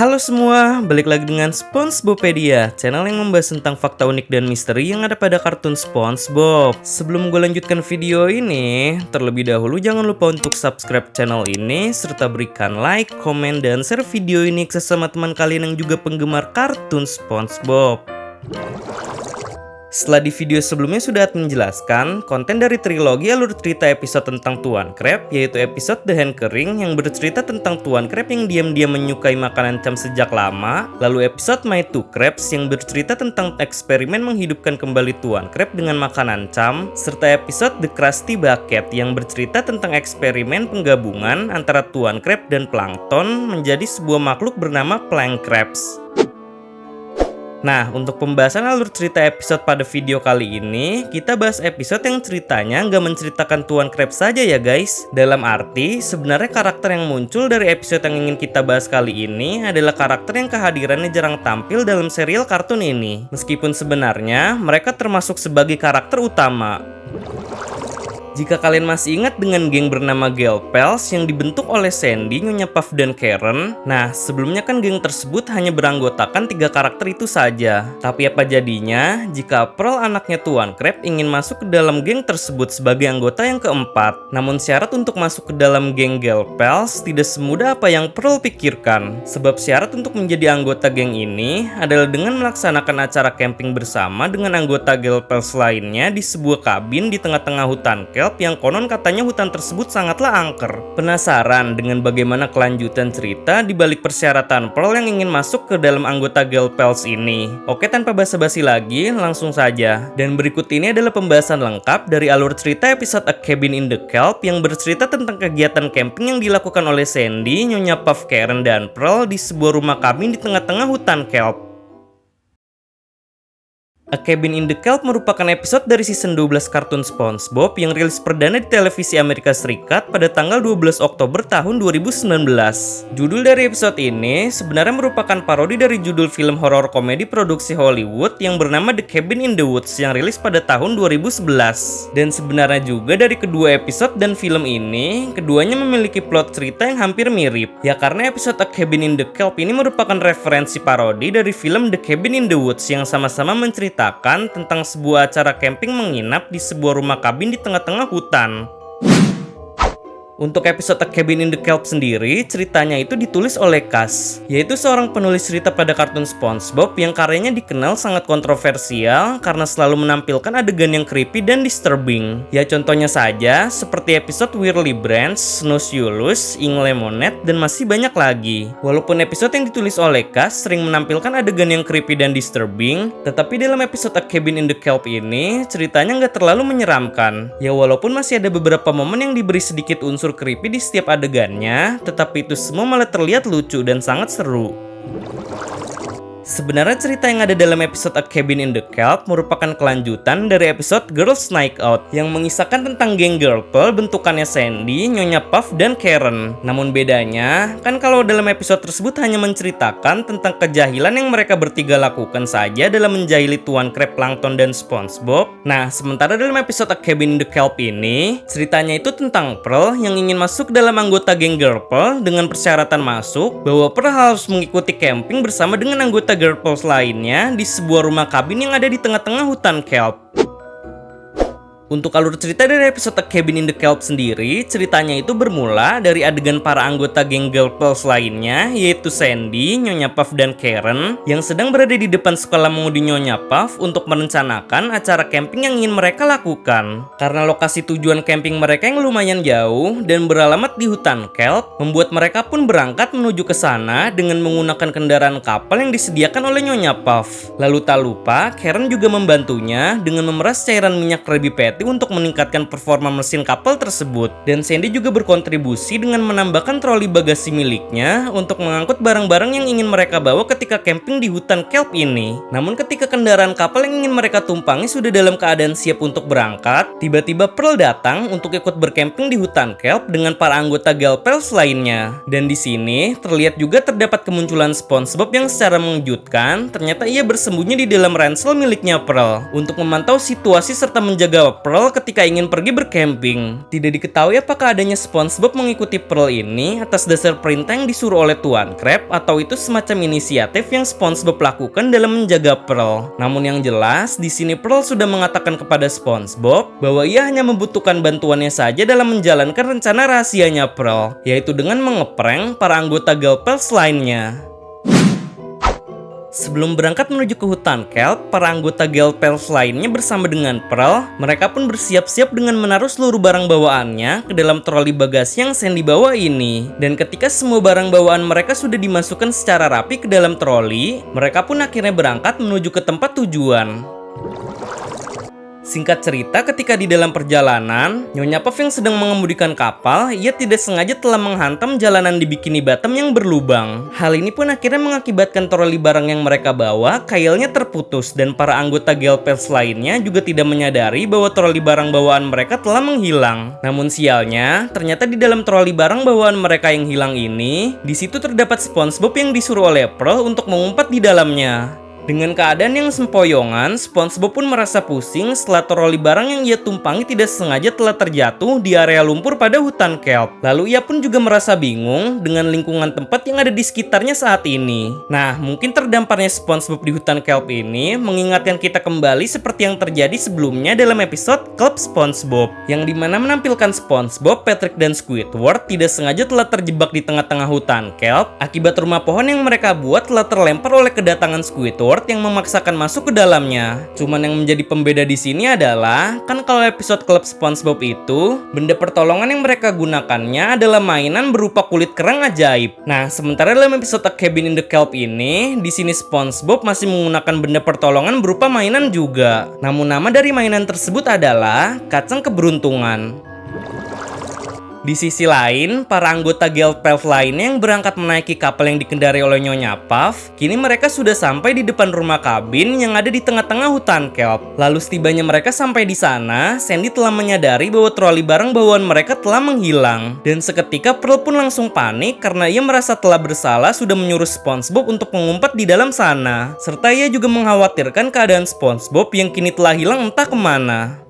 Halo semua, balik lagi dengan SpongeBobpedia, channel yang membahas tentang fakta unik dan misteri yang ada pada kartun SpongeBob. Sebelum gue lanjutkan video ini, terlebih dahulu jangan lupa untuk subscribe channel ini, serta berikan like, komen, dan share video ini ke sesama teman kalian yang juga penggemar kartun SpongeBob. Setelah di video sebelumnya sudah menjelaskan konten dari trilogi alur cerita episode tentang Tuan Crab, yaitu episode The Hand Kering yang bercerita tentang Tuan Crab yang diam-diam menyukai makanan cam sejak lama, lalu episode My Two Crabs yang bercerita tentang eksperimen menghidupkan kembali Tuan Crab dengan makanan cam, serta episode The Krusty Bucket yang bercerita tentang eksperimen penggabungan antara Tuan Crab dan plankton menjadi sebuah makhluk bernama Plank Crabs. Nah, untuk pembahasan alur cerita episode pada video kali ini, kita bahas episode yang ceritanya nggak menceritakan Tuan Crab saja ya guys. Dalam arti, sebenarnya karakter yang muncul dari episode yang ingin kita bahas kali ini adalah karakter yang kehadirannya jarang tampil dalam serial kartun ini. Meskipun sebenarnya mereka termasuk sebagai karakter utama. Jika kalian masih ingat dengan geng bernama Gelpels yang dibentuk oleh Sandy, Nyonya Puff, dan Karen. Nah, sebelumnya kan geng tersebut hanya beranggotakan 3 karakter itu saja. Tapi apa jadinya jika Pearl anaknya Tuan Crab ingin masuk ke dalam geng tersebut sebagai anggota yang keempat? Namun syarat untuk masuk ke dalam geng Gelpels tidak semudah apa yang Pearl pikirkan. Sebab syarat untuk menjadi anggota geng ini adalah dengan melaksanakan acara camping bersama dengan anggota Gelpels lainnya di sebuah kabin di tengah-tengah hutan kelp yang konon katanya hutan tersebut sangatlah angker. Penasaran dengan bagaimana kelanjutan cerita di balik persyaratan Pearl yang ingin masuk ke dalam anggota Gelpels ini? Oke, tanpa basa-basi lagi, langsung saja. Dan berikut ini adalah pembahasan lengkap dari alur cerita episode A Cabin in the Kelp yang bercerita tentang kegiatan camping yang dilakukan oleh Sandy, Nyonya Puff, Karen, dan Pearl di sebuah rumah kabin di tengah-tengah hutan kelp. A Cabin in the Kelp merupakan episode dari season 12 kartun SpongeBob yang rilis perdana di televisi Amerika Serikat pada tanggal 12 Oktober tahun 2019. Judul dari episode ini sebenarnya merupakan parodi dari judul film horor komedi produksi Hollywood yang bernama The Cabin in the Woods yang rilis pada tahun 2011. Dan sebenarnya juga dari kedua episode dan film ini, keduanya memiliki plot cerita yang hampir mirip. Ya karena episode A Cabin in the Kelp ini merupakan referensi parodi dari film The Cabin in the Woods yang sama-sama menceritakan tentang sebuah acara camping menginap di sebuah rumah kabin di tengah-tengah hutan. Untuk episode A Cabin in the Kelp sendiri, ceritanya itu ditulis oleh Kaz, yaitu seorang penulis cerita pada kartun SpongeBob yang karyanya dikenal sangat kontroversial karena selalu menampilkan adegan yang creepy dan disturbing. Ya contohnya saja, seperti episode Whirly Branch, Snowshoelus, Ink Lemonade, dan masih banyak lagi. Walaupun episode yang ditulis oleh Kaz sering menampilkan adegan yang creepy dan disturbing, tetapi dalam episode A Cabin in the Kelp ini, ceritanya nggak terlalu menyeramkan. Ya walaupun masih ada beberapa momen yang diberi sedikit unsur creepy di setiap adegannya, tetapi itu semua malah terlihat lucu dan sangat seru. Sebenarnya cerita yang ada dalam episode A Cabin in the Kelp merupakan kelanjutan dari episode Girls Night Out yang mengisahkan tentang geng Gelpel bentukannya Sandy, Nyonya Puff, dan Karen. Namun bedanya, kan kalau dalam episode tersebut hanya menceritakan tentang kejahilan yang mereka bertiga lakukan saja dalam menjahili Tuan Crab, Plankton, dan SpongeBob. Nah, sementara dalam episode A Cabin in the Kelp ini, ceritanya itu tentang Pearl yang ingin masuk dalam anggota geng Gelpel dengan persyaratan masuk bahwa Pearl harus mengikuti camping bersama dengan anggota Gelpels lainnya di sebuah rumah kabin yang ada di tengah-tengah hutan kelp. Untuk alur cerita dari episode A Cabin in the Kelp sendiri, ceritanya itu bermula dari adegan para anggota geng Gelpels lainnya, yaitu Sandy, Nyonya Puff, dan Karen, yang sedang berada di depan sekolah mengudi Nyonya Puff untuk merencanakan acara camping yang ingin mereka lakukan. Karena lokasi tujuan camping mereka yang lumayan jauh dan beralamat di hutan kelp, membuat mereka pun berangkat menuju ke sana dengan menggunakan kendaraan kapal yang disediakan oleh Nyonya Puff. Lalu tak lupa, Karen juga membantunya dengan memeras cairan minyak Krabby Patty untuk meningkatkan performa mesin kapal tersebut. Dan Sandy juga berkontribusi dengan menambahkan troli bagasi miliknya untuk mengangkut barang-barang yang ingin mereka bawa ketika camping di hutan kelp ini. Namun ketika kendaraan kapal yang ingin mereka tumpangi sudah dalam keadaan siap untuk berangkat, tiba-tiba Pearl datang untuk ikut bercamping di hutan kelp dengan para anggota Gelpels lainnya. Dan di sini terlihat juga terdapat kemunculan SpongeBob yang secara mengejutkan ternyata ia bersembunyi di dalam ransel miliknya Pearl untuk memantau situasi serta menjaga Pearl Pearl ketika ingin pergi bercamping. Tidak diketahui apakah adanya SpongeBob mengikuti Pearl ini atas dasar perintah yang disuruh oleh Tuan Crab atau itu semacam inisiatif yang SpongeBob lakukan dalam menjaga Pearl. Namun yang jelas, di sini Pearl sudah mengatakan kepada SpongeBob bahwa ia hanya membutuhkan bantuannya saja dalam menjalankan rencana rahasianya Pearl, yaitu dengan mengeprank para anggota Galpels lainnya. Sebelum berangkat menuju ke hutan kelp, para anggota Galpels lainnya bersama dengan Pearl, mereka pun bersiap-siap dengan menaruh seluruh barang bawaannya ke dalam troli bagasi yang Sandy bawa ini. Dan ketika semua barang bawaan mereka sudah dimasukkan secara rapi ke dalam troli, mereka pun akhirnya berangkat menuju ke tempat tujuan. Singkat cerita, ketika di dalam perjalanan, Nyonya Puff yang sedang mengemudikan kapal, ia tidak sengaja telah menghantam jalanan di Bikini Bottom yang berlubang. Hal ini pun akhirnya mengakibatkan troli barang yang mereka bawa, kailnya terputus, dan para anggota Galpels lainnya juga tidak menyadari bahwa troli barang bawaan mereka telah menghilang. Namun sialnya, ternyata di dalam troli barang bawaan mereka yang hilang ini, di situ terdapat SpongeBob yang disuruh oleh Pearl untuk mengumpat di dalamnya. Dengan keadaan yang sempoyongan, SpongeBob pun merasa pusing setelah troli barang yang ia tumpangi tidak sengaja telah terjatuh di area lumpur pada hutan kelp. Lalu ia pun juga merasa bingung dengan lingkungan tempat yang ada di sekitarnya saat ini. Nah, mungkin terdamparnya SpongeBob di hutan kelp ini mengingatkan kita kembali seperti yang terjadi sebelumnya dalam episode Club SpongeBob, yang dimana menampilkan SpongeBob, Patrick, dan Squidward tidak sengaja telah terjebak di tengah-tengah hutan kelp akibat rumah pohon yang mereka buat telah terlempar oleh kedatangan Squidward yang memaksakan masuk ke dalamnya. Cuman yang menjadi pembeda di sini adalah, kan kalau episode Club SpongeBob itu, benda pertolongan yang mereka gunakannya adalah mainan berupa kulit kerang ajaib. Nah, sementara dalam episode A Cabin in the Kelp ini, di sini SpongeBob masih menggunakan benda pertolongan berupa mainan juga. Namun nama dari mainan tersebut adalah kacang keberuntungan. Di sisi lain, para anggota Galpels lainnya yang berangkat menaiki kapal yang dikendarai oleh Nyonya Puff, kini mereka sudah sampai di depan rumah kabin yang ada di tengah-tengah hutan kelp. Lalu setibanya mereka sampai di sana, Sandy telah menyadari bahwa troli barang bawaan mereka telah menghilang. Dan seketika Pearl pun langsung panik karena ia merasa telah bersalah sudah menyuruh SpongeBob untuk mengumpat di dalam sana. Serta ia juga mengkhawatirkan keadaan SpongeBob yang kini telah hilang entah kemana.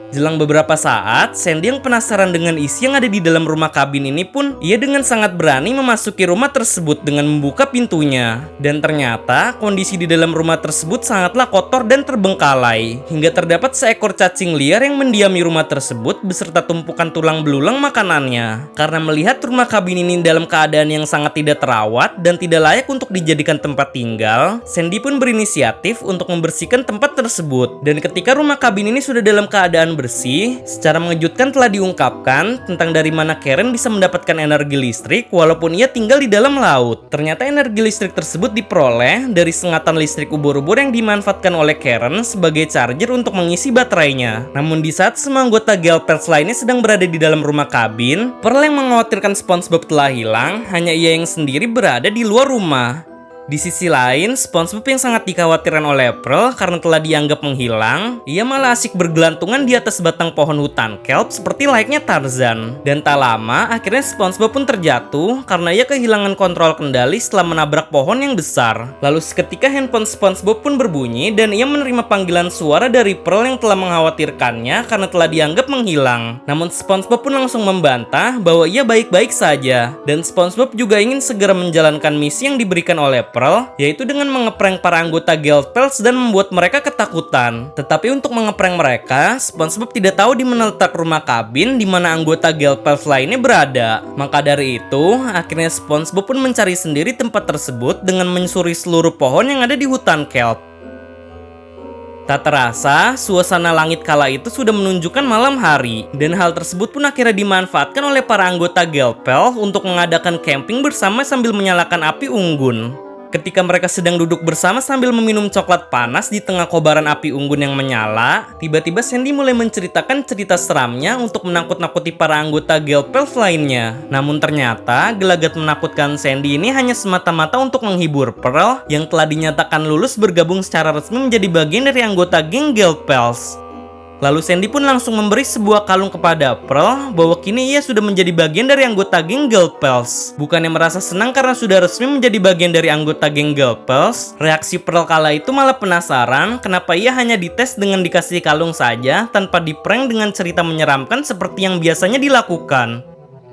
Jelang beberapa saat, Sandy yang penasaran dengan isi yang ada di dalam rumah kabin ini pun, ia dengan sangat berani memasuki rumah tersebut dengan membuka pintunya. Dan ternyata, kondisi di dalam rumah tersebut sangatlah kotor dan terbengkalai. Hingga terdapat seekor cacing liar yang mendiami rumah tersebut beserta tumpukan tulang belulang makanannya. Karena melihat rumah kabin ini dalam keadaan yang sangat tidak terawat dan tidak layak untuk dijadikan tempat tinggal, Sandy pun berinisiatif untuk membersihkan tempat tersebut. Dan ketika rumah kabin ini sudah dalam keadaan bersih, secara mengejutkan telah diungkapkan tentang dari mana Karen bisa mendapatkan energi listrik walaupun ia tinggal di dalam laut. Ternyata energi listrik tersebut diperoleh dari sengatan listrik ubur-ubur yang dimanfaatkan oleh Karen sebagai charger untuk mengisi baterainya. Namun di saat semua anggota Galpels lainnya sedang berada di dalam rumah kabin, Pearl yang mengkhawatirkan SpongeBob telah hilang, hanya ia yang sendiri berada di luar rumah. Di sisi lain, SpongeBob yang sangat dikhawatirkan oleh Pearl karena telah dianggap menghilang, ia malah asik bergelantungan di atas batang pohon hutan kelp seperti layaknya Tarzan. Dan tak lama, akhirnya SpongeBob pun terjatuh karena ia kehilangan kontrol kendali setelah menabrak pohon yang besar. Lalu seketika handphone SpongeBob pun berbunyi dan ia menerima panggilan suara dari Pearl yang telah mengkhawatirkannya karena telah dianggap menghilang. Namun SpongeBob pun langsung membantah bahwa ia baik-baik saja. Dan SpongeBob juga ingin segera menjalankan misi yang diberikan oleh Pearl, yaitu dengan mengeprank para anggota Galpels dan membuat mereka ketakutan. Tetapi untuk mengeprank mereka, SpongeBob tidak tahu di mana letak rumah kabin di mana anggota Galpels lainnya berada. Maka dari itu, akhirnya SpongeBob pun mencari sendiri tempat tersebut dengan menyusuri seluruh pohon yang ada di hutan kelp. Tak terasa, suasana langit kala itu sudah menunjukkan malam hari, dan hal tersebut pun akhirnya dimanfaatkan oleh para anggota Galpels untuk mengadakan camping bersama sambil menyalakan api unggun. Ketika mereka sedang duduk bersama sambil meminum coklat panas di tengah kobaran api unggun yang menyala, tiba-tiba Sandy mulai menceritakan cerita seramnya untuk menakut-nakuti para anggota Galpels lainnya. Namun ternyata, gelagat menakutkan Sandy ini hanya semata-mata untuk menghibur Pearl yang telah dinyatakan lulus bergabung secara resmi menjadi bagian dari anggota geng Galpels. Lalu Sandy pun langsung memberi sebuah kalung kepada Pearl bahwa kini ia sudah menjadi bagian dari anggota geng Girl Pals. Bukannya merasa senang karena sudah resmi menjadi bagian dari anggota geng Girl Pals, reaksi Pearl kala itu malah penasaran kenapa ia hanya dites dengan dikasih kalung saja tanpa diprank dengan cerita menyeramkan seperti yang biasanya dilakukan.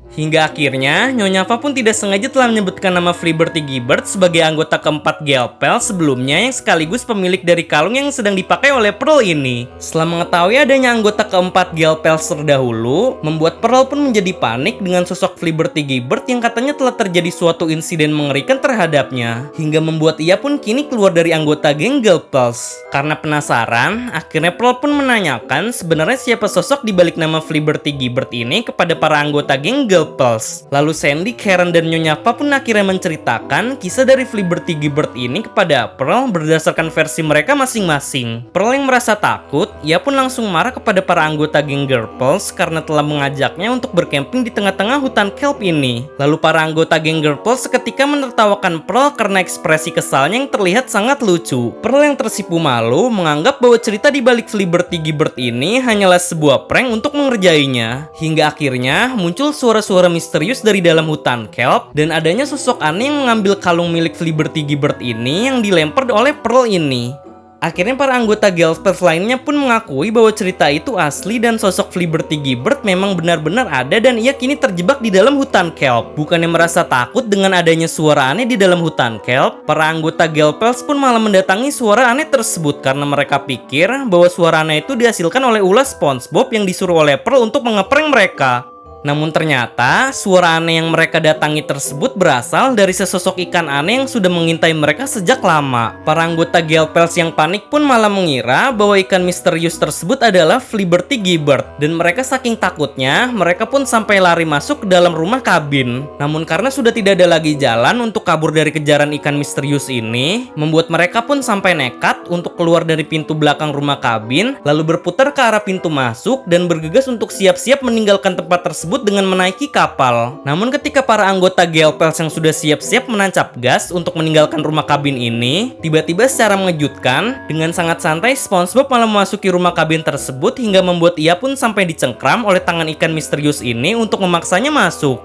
Hingga akhirnya, Nyonya Fa pun tidak sengaja telah menyebutkan nama Fliberty Gibbert sebagai anggota keempat Girl Pals sebelumnya yang sekaligus pemilik dari kalung yang sedang dipakai oleh Pearl ini. Setelah mengetahui adanya anggota keempat Girl Pals terdahulu, membuat Pearl pun menjadi panik dengan sosok Fliberty Gibbert yang katanya telah terjadi suatu insiden mengerikan terhadapnya, hingga membuat ia pun kini keluar dari anggota geng Girl Pals. Karena penasaran, akhirnya Pearl pun menanyakan sebenarnya siapa sosok di balik nama Fliberty Gibbert ini kepada para anggota geng Girl Pals. Lalu Sandy, Karen, dan Nyonya Fa pun akhirnya menceritakan kisah dari Fliberty Gibbert ini kepada Pearl berdasarkan versi mereka masing-masing. Pearl yang merasa takut, ia pun langsung marah kepada para anggota geng Girl Pals karena telah mengajaknya untuk bercamping di tengah-tengah hutan kelp ini. Lalu para anggota geng Girl Pals seketika menertawakan Pearl karena ekspresi kesalnya yang terlihat sangat lucu. Pearl yang tersipu malu menganggap bahwa cerita di balik Fliberty Gibbert ini hanyalah sebuah prank untuk mengerjainya. Hingga akhirnya muncul suara-suara misterius dari dalam hutan kelp dan adanya sosok aneh yang mengambil kalung milik Fliberty Gibbert ini yang dilempar oleh Pearl ini. Akhirnya para anggota Girl Pals lainnya pun mengakui bahwa cerita itu asli dan sosok Fliberty Gibbert memang benar-benar ada dan ia kini terjebak di dalam hutan kelp. Bukannya merasa takut dengan adanya suara aneh di dalam hutan kelp, para anggota Girl Pals pun malah mendatangi suara aneh tersebut karena mereka pikir bahwa suara aneh itu dihasilkan oleh ulah SpongeBob yang disuruh oleh Pearl untuk mengeprank mereka. Namun ternyata suara aneh yang mereka datangi tersebut berasal dari sesosok ikan aneh yang sudah mengintai mereka sejak lama. Para anggota Girl Pals yang panik pun malah mengira bahwa ikan misterius tersebut adalah Fliberty Gibbert. Dan mereka saking takutnya, mereka pun sampai lari masuk ke dalam rumah kabin. Namun karena sudah tidak ada lagi jalan untuk kabur dari kejaran ikan misterius ini, membuat mereka pun sampai nekat untuk keluar dari pintu belakang rumah kabin, lalu berputar ke arah pintu masuk dan bergegas untuk siap-siap meninggalkan tempat tersebut dengan menaiki kapal. Namun ketika para anggota Girl Pals yang sudah siap-siap menancap gas untuk meninggalkan rumah kabin ini, tiba-tiba secara mengejutkan, dengan sangat santai SpongeBob malah memasuki rumah kabin tersebut hingga membuat ia pun sampai dicengkram oleh tangan ikan misterius ini untuk memaksanya masuk.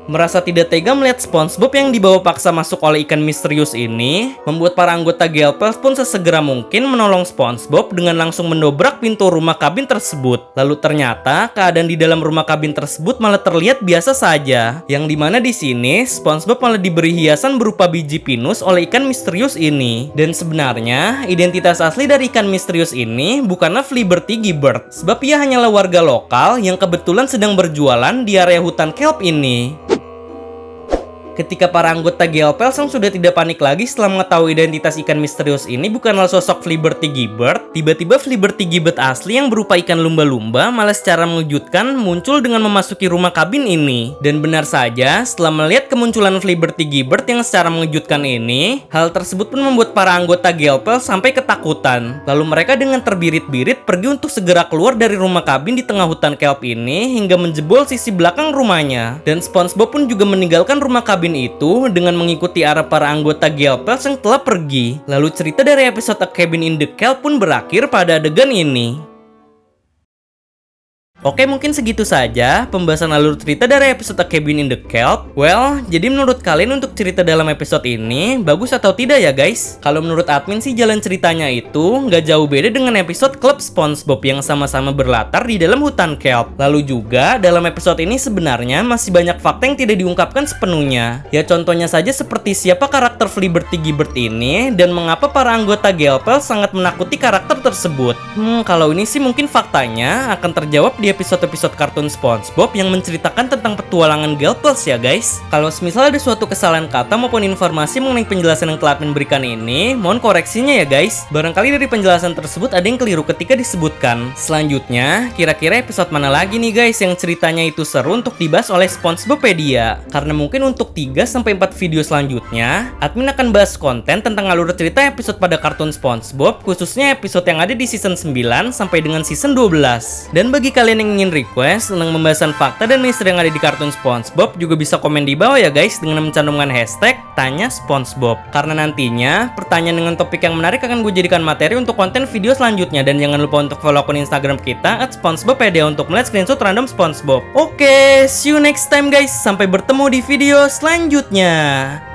Merasa tidak tega melihat SpongeBob yang dibawa paksa masuk oleh ikan misterius ini, membuat para anggota Girl Pals pun sesegera mungkin menolong SpongeBob dengan langsung mendobrak pintu rumah kabin tersebut. Lalu ternyata keadaan di dalam rumah kabin tersebut malah terlihat biasa saja, yang dimana di sini SpongeBob malah diberi hiasan berupa biji pinus oleh ikan misterius ini. Dan sebenarnya identitas asli dari ikan misterius ini bukanlah Fliberty Gibbert, sebab ia hanyalah warga lokal yang kebetulan sedang berjualan di area hutan kelp ini. Ketika para anggota Girl Pals yang sudah tidak panik lagi setelah mengetahui identitas ikan misterius ini bukanlah sosok Fliberty Gibbert, tiba-tiba Fliberty Gibbert asli yang berupa ikan lumba-lumba malah secara mengejutkan muncul dengan memasuki rumah kabin ini. Dan benar saja, setelah melihat kemunculan Fliberty Gibbert yang secara mengejutkan ini, hal tersebut pun membuat para anggota Girl Pals sampai ketakutan. Lalu mereka dengan terbirit-birit pergi untuk segera keluar dari rumah kabin di tengah hutan kelp ini hingga menjebol sisi belakang rumahnya. Dan SpongeBob pun juga meninggalkan rumah kabin itu dengan mengikuti arah para anggota Girl Pals yang telah pergi. Lalu cerita dari episode A Cabin in the Kelp pun berakhir pada adegan ini. Oke, mungkin segitu saja pembahasan alur cerita dari episode A Cabin in the Kelp. Well, jadi menurut kalian untuk cerita dalam episode ini bagus atau tidak ya guys? Kalau menurut admin sih jalan ceritanya itu nggak jauh beda dengan episode Club SpongeBob yang sama-sama berlatar di dalam hutan kelp. Lalu juga dalam episode ini sebenarnya masih banyak fakta yang tidak diungkapkan sepenuhnya. Ya contohnya saja seperti siapa karakter Fliberty Gibbert ini dan mengapa para anggota Girl Pals sangat menakuti karakter tersebut. Kalau ini sih mungkin faktanya akan terjawab di episode-episode kartun SpongeBob yang menceritakan tentang petualangan Girl Pals ya guys. Kalau semisal ada suatu kesalahan kata maupun informasi mengenai penjelasan yang telah admin berikan ini, mohon koreksinya ya guys. Barangkali dari penjelasan tersebut ada yang keliru ketika disebutkan. Selanjutnya, kira-kira episode mana lagi nih guys yang ceritanya itu seru untuk dibahas oleh SpongeBopedia? Karena mungkin untuk 3-4 video selanjutnya, admin akan bahas konten tentang alur cerita episode pada kartun SpongeBob, khususnya episode yang ada di season 9 sampai dengan season 12. Dan bagi kalian kalian yang ingin request tentang pembahasan fakta dan misteri yang ada di kartun SpongeBob juga bisa komen di bawah ya guys dengan mencantumkan hashtag Tanya SpongeBob. Karena nantinya pertanyaan dengan topik yang menarik akan gue jadikan materi untuk konten video selanjutnya. Dan jangan lupa untuk follow akun Instagram kita @SpongeBobpedia untuk melihat screenshot random SpongeBob. Oke, see you next time guys. Sampai bertemu di video selanjutnya.